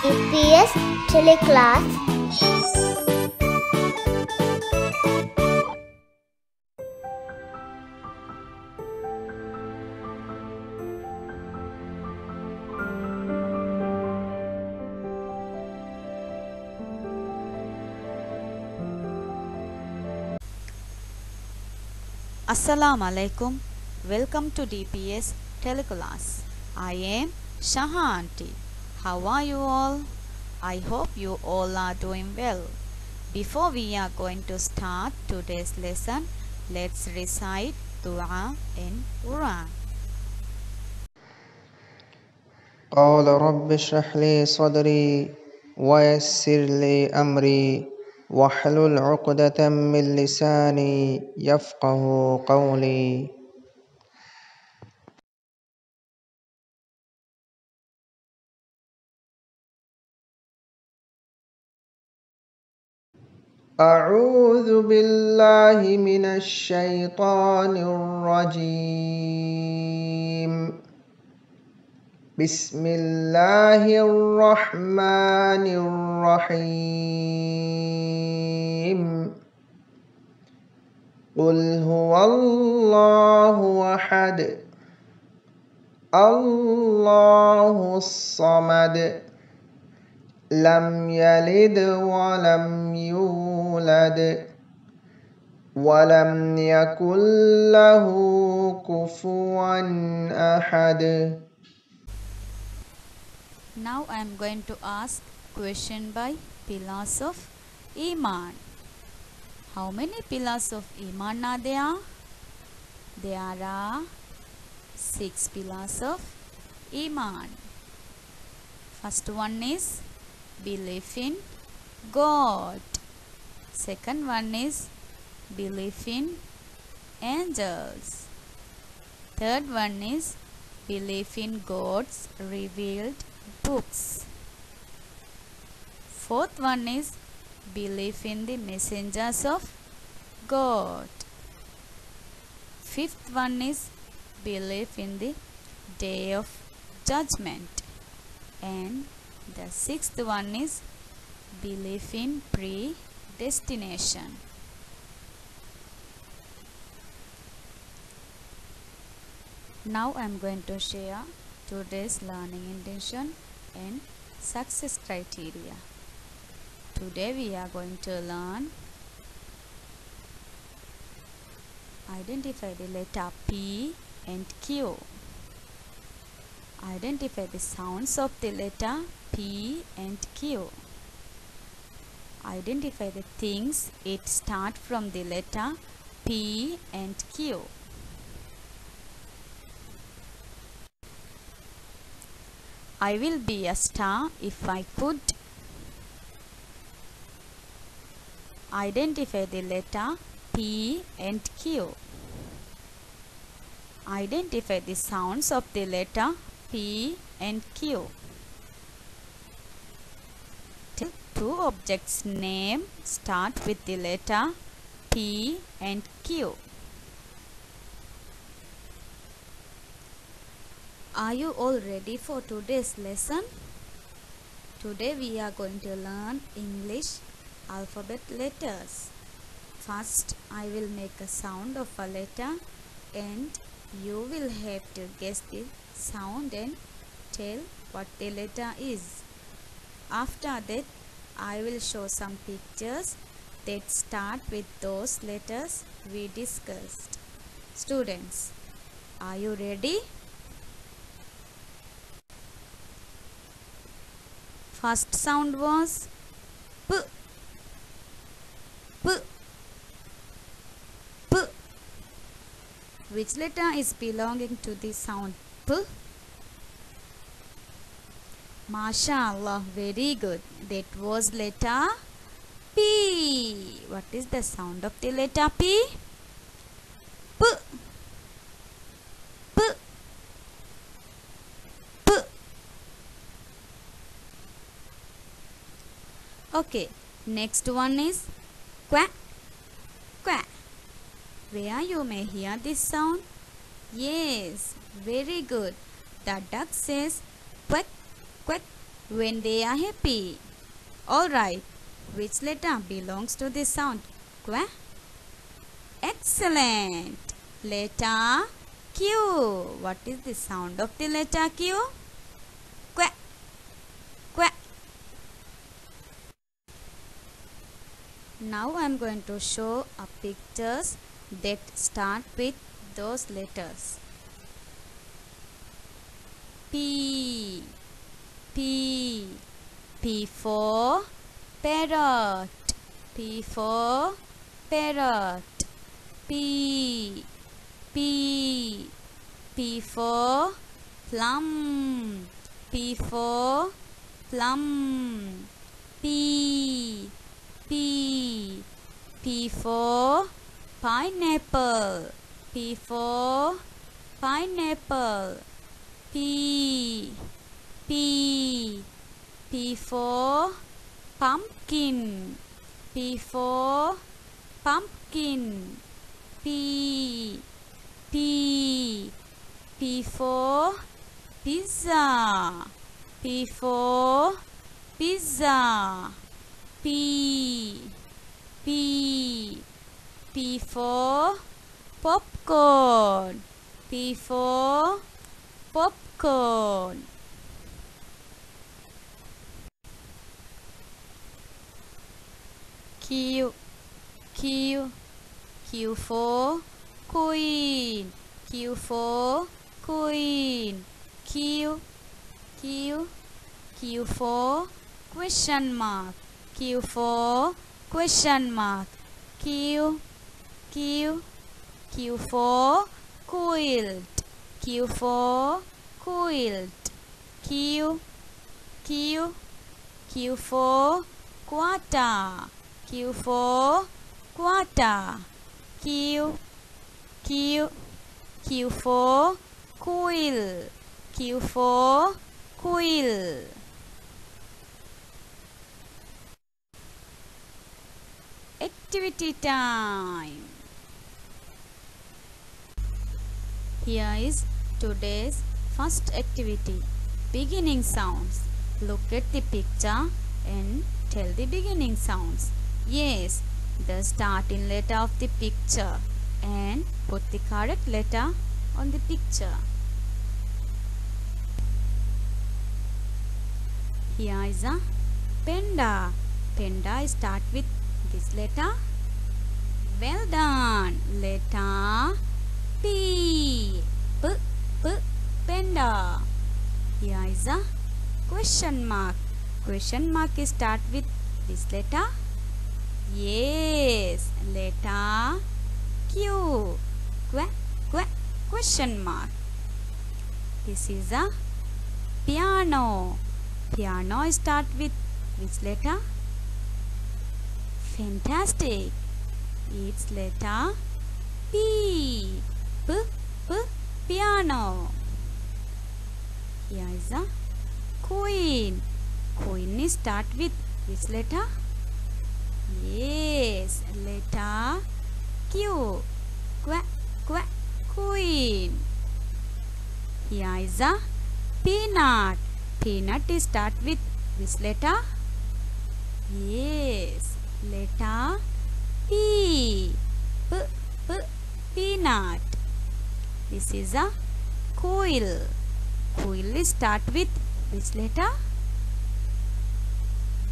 EPS Teleclass. Assalamu alaikum. Welcome to DPS Teleclass. I am Shaha Aunty. How are you all? I hope you all are doing well. Before we are going to start today's lesson, let's recite Dua in Quran. قال رب اشرح لي صدري ويسر لي أمري واحلل عقدة من لساني يفقه قولي. أعوذ بالله من الشيطان الرجيم. بسم الله الرحمن الرحيم. قل هو الله أحد الله الصمد لم يلد ولم يولد ولم يكن له كفوا أحد. Now I am going to ask question by pillars of Iman. How many pillars of Iman are there? There are 6 pillars of Iman. First one is belief in God. Second one is belief in angels. Third one is belief in God's revealed books. Fourth one is belief in the messengers of God. Fifth one is belief in the day of judgment. And the sixth one is belief in predestination. Now I am going to share today's learning intention and success criteria. Today we are going to learn identify the letter P and Q. Identify the sounds of the letter P and Q. Identify the things it start from the letter P and Q. I will be a star if I could. Identify the letter P and Q. Identify the sounds of the letter P and Q. Tell 2 objects' name start with the letter P and Q. Are you all ready for today's lesson? Today we are going to learn English alphabet letters. First, I will make a sound of a letter and you will have to guess the sound and tell what the letter is. After that, I will show some pictures that start with those letters we discussed. Students, are you ready? First sound was P. P. P. Which letter is belonging to the sound P? MashaAllah, very good. That was letter P. What is the sound of the letter P? P. P. P. Okay, next one is quack, quack. Where you may hear this sound? Yes, very good. The duck says quack, quack when they are happy. Alright, which letter belongs to this sound? Qua? Excellent! Letter Q. What is the sound of the letter Q? Qua. Qua. Now I am going to show pictures that start with those letters. P. P. P for parrot. P for parrot. P. P. P for plum. P for plum. P. P. P for pineapple. P for pineapple. P. P. P for pumpkin. P for pumpkin. P. P. P for pizza. P for pizza. P. P. P for popcorn. P for popcorn. Q. Q. Q for queen. Q for queen. Q. Q. Q for question mark. Q for question mark. Q. Q. Q for quilt. Q for quilt. Q. Q. Q for quarter. Q for quarter. Q. Q. Q for quill. Q for quill. Activity time. Here is today's first activity. Beginning sounds. Look at the picture and tell the beginning sounds. Yes, the starting letter of the picture and put the correct letter on the picture. Here is a panda. Panda start with this letter. Well done. Letter P. P. P. Panda. Here is a question mark. Question mark start with this letter. Yes. Letter Q. Qu. Qu. Question mark. This is a piano. Piano start with which letter? Fantastic. It's letter P. P. P. Piano. Here is a queen. Queen start with which letter? Yes, letter Q. Qu. Qu. Queen. Here is a peanut. Peanut start with which letter? Yes, letter P. P. P. Peanut. This is a quill. Quill start with which letter?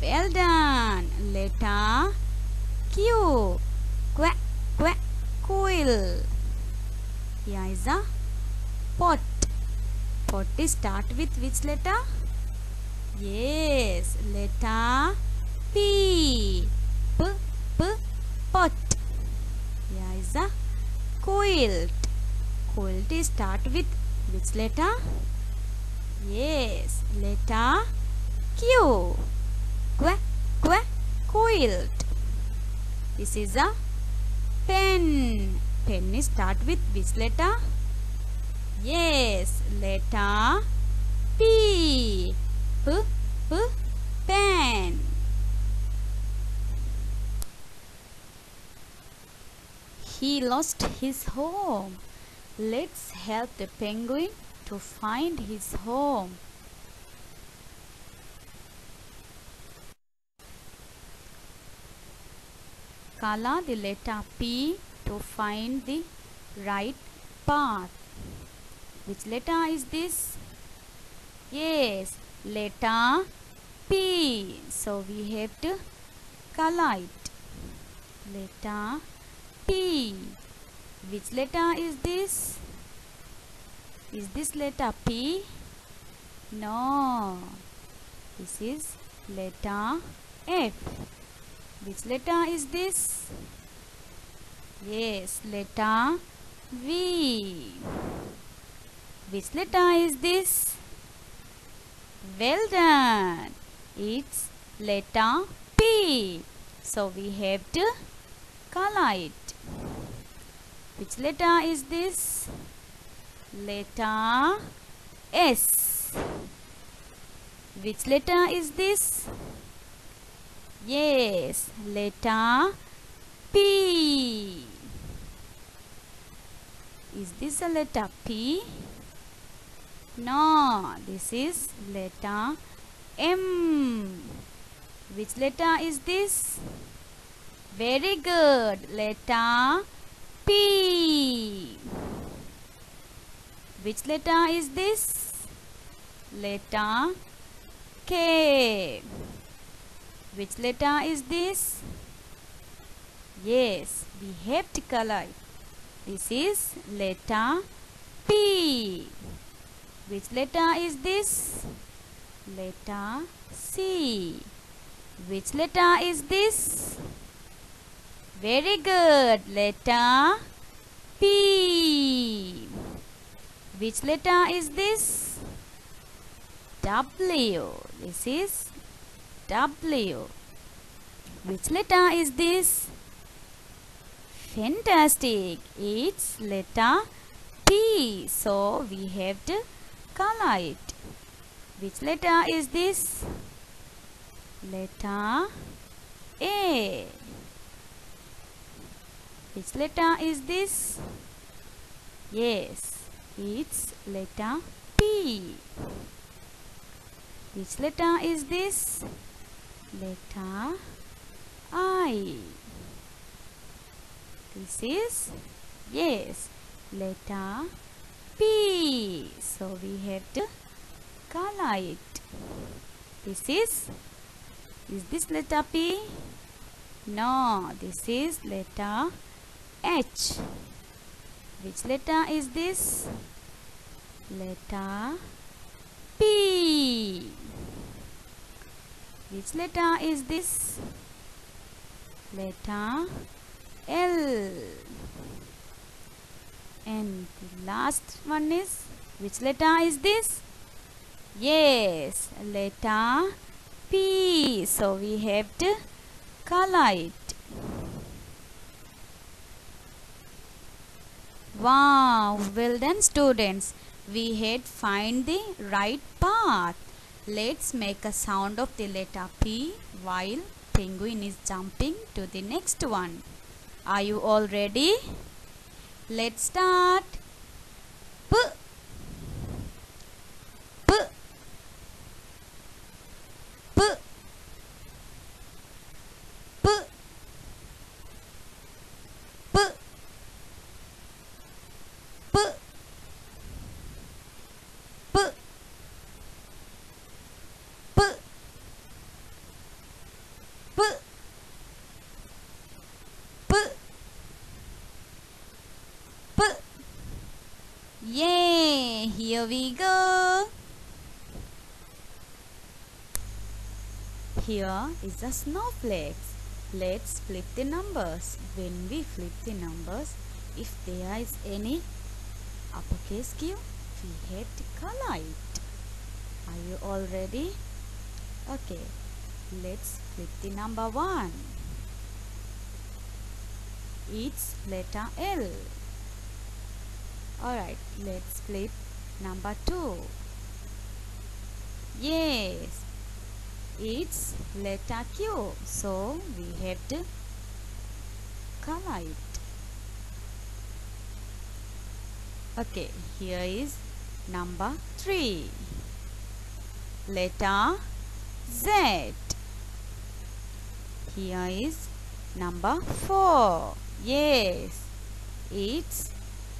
Well done. Letter Q. Qu. Qu. Quill. Here is a pot. Pot start with which letter? Yes, letter P. P. P. Pot. Here is a quilt. Quilt start with which letter? Yes, letter Q. Qu. Qu. Quilt. This is a pen. Pen start with which letter? Yes, letter P. P. P. Pen. He lost his home. Let's help the penguin to find his home. color the letter P to find the right path. Which letter is this? Yes, letter P. So we have to color it. Letter P. Which letter is this? Is this letter P? No. This is letter F. Which letter is this? Yes, letter V. Which letter is this? Well done. It's letter P. So we have to color it. Which letter is this? Letter S. Which letter is this? Yes, letter P. Is this a letter P? No, this is letter M. Which letter is this? Very good, letter P. Which letter is this? Letter K. Which letter is this? Yes, we have to color it. This is letter P. Which letter is this? Letter C. Which letter is this? Very good, letter P. Which letter is this? W. This is W. Which letter is this? Fantastic. It's letter P. So we have to color it. Which letter is this? Letter A. Which letter is this? Yes, it's letter P. Which letter is this? Letter I. This is, yes, letter P. So we have to color it. This is this letter P? No, this is letter H. Which letter is this? Letter P. Which letter is this? Letter L. And the last one is, which letter is this? Yes, letter P. So we have to color it. Wow, well done students. We had find the right path. Let's make a sound of the letter P while penguin is jumping to the next one. Are you all ready? Let's start. P. P. P. P. P. P. P. P. P. P. P. Yay! Here we go. Here is the snowflakes. Let's flip the numbers. When we flip the numbers, if there is any uppercase Q, we have to color it. Are you all ready? Okay, let's flip the number 1. It's letter L. Alright, let's flip number 2. Yes, it's letter Q. So we have to color it. Okay, here is number 3. Letter Z. Here is number 4. Yes, it's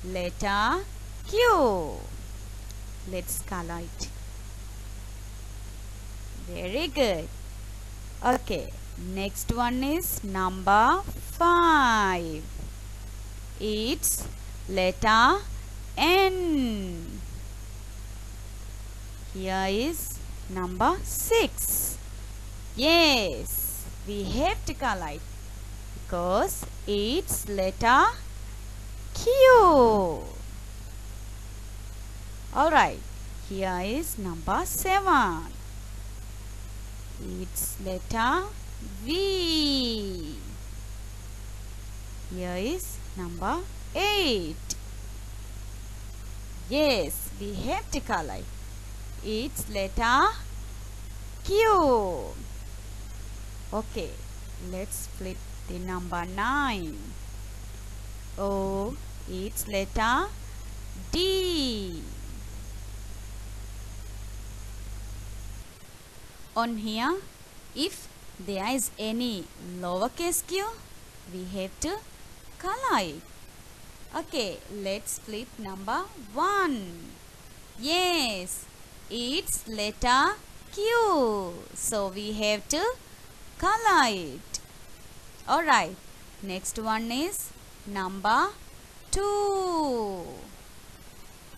letter Q. Let's color it. Very good. Okay, next one is number 5. It's letter N. Here is number 6. Yes, we have to color it because it's letter Q. Alright, here is number 7. It's letter V. Here is number 8. Yes, we have to color it. It's letter Q. Okay, let's flip the number 9. Oh, it's letter D. On here, if there is any lowercase q, we have to color it. Okay, let's flip number 1. Yes, it's letter Q. So we have to color it. Alright, next one is number 2.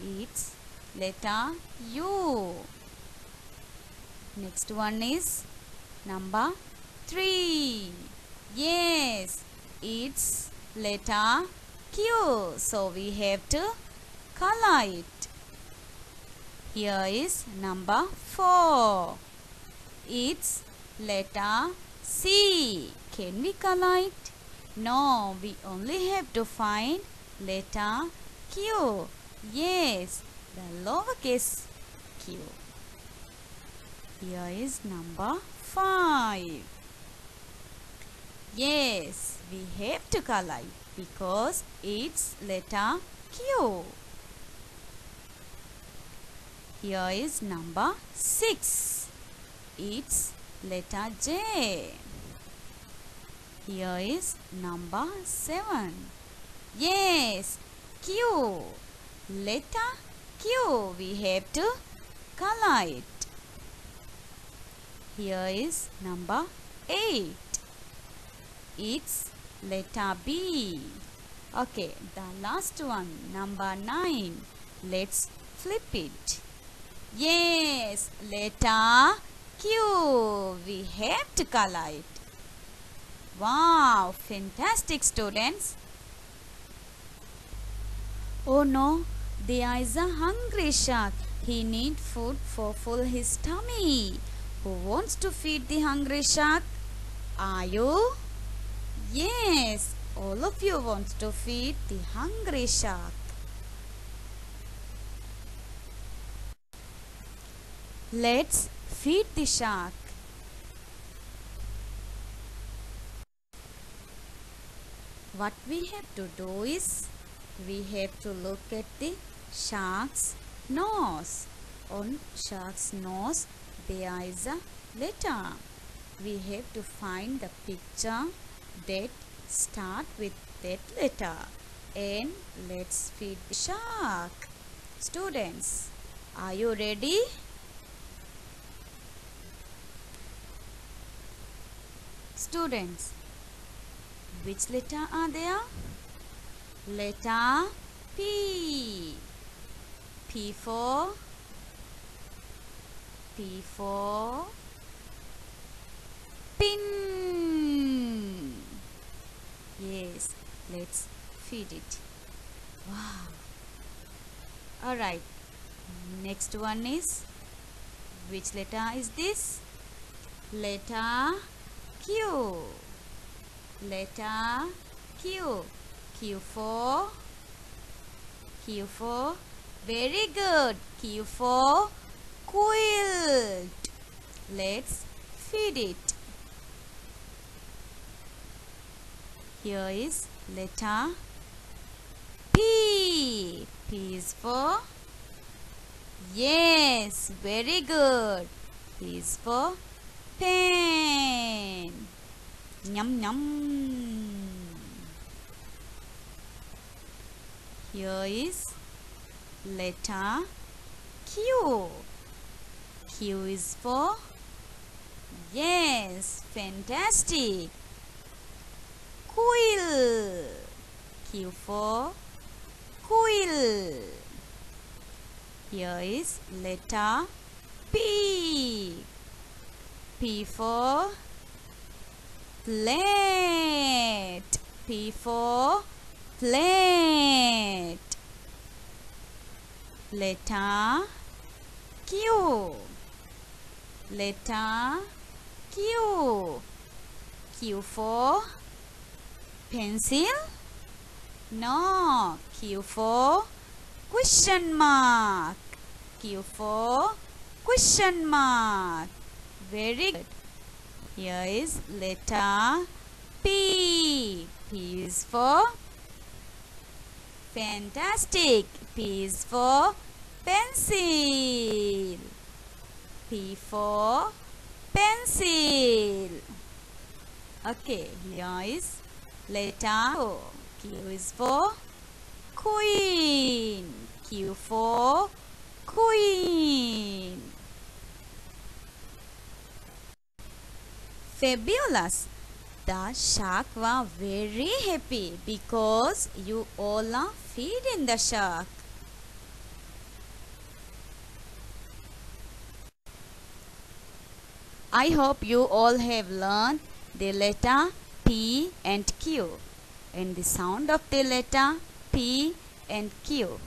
It's letter U. Next one is number 3. Yes, it's letter Q. So we have to color it. Here is number 4. It's letter C. Can we color it? No, we only have to find letter Q. Yes, the lowercase q. Here is number 5. Yes, we have to color it because it's letter Q. Here is number 6. It's letter J. Here is number 7. Yes, Q. Letter Q. We have to color it. Here is number 8. It's letter B. Okay, the last one, number 9. Let's flip it. Yes, letter Q. We have to color it. Wow, fantastic students. Oh no, there is a hungry shark. He needs food for full his tummy. Who wants to feed the hungry shark? Are you? Yes, all of you want to feed the hungry shark. Let's feed the shark. What we have to do is, we have to look at the shark's nose. On shark's nose, there is a letter. We have to find the picture that start with that letter. And let's feed the shark. Students, are you ready? Students, which letter are there? Letter P. P for pin. Yes, let's feed it. Wow. Alright, next one is, which letter is this? Letter Q. Letter Q. Q for very good. Q for quilt. Let's feed it. Here is letter P. P is for, yes, very good. P is for pen. Yum yum. Here is letter Q. Q is for, yes, fantastic, quill. Q for quill. Here is letter P. P for plate. P for plate. Letter Q. Letter Q. Q for pencil? No. Q for question mark. Q for question mark. Very good. Here is letter P. P is for fantastic. P is for pencil. P for pencil. Okay, here is letter Q. Q is for queen. Q for queen. Fabulous! The shark was very happy because you all are feeding the shark. I hope you all have learned the letter P and Q and the sound of the letter P and Q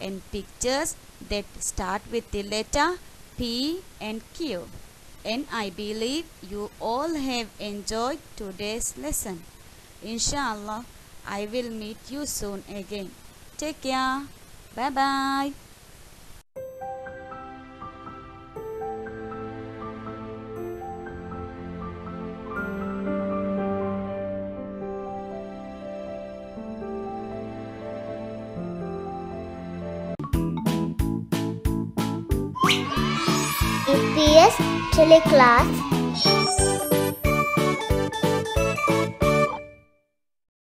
and pictures that start with the letter P and Q. And I believe you all have enjoyed today's lesson. Inshallah, I will meet you soon again. Take care. Bye bye. EPS Teleclass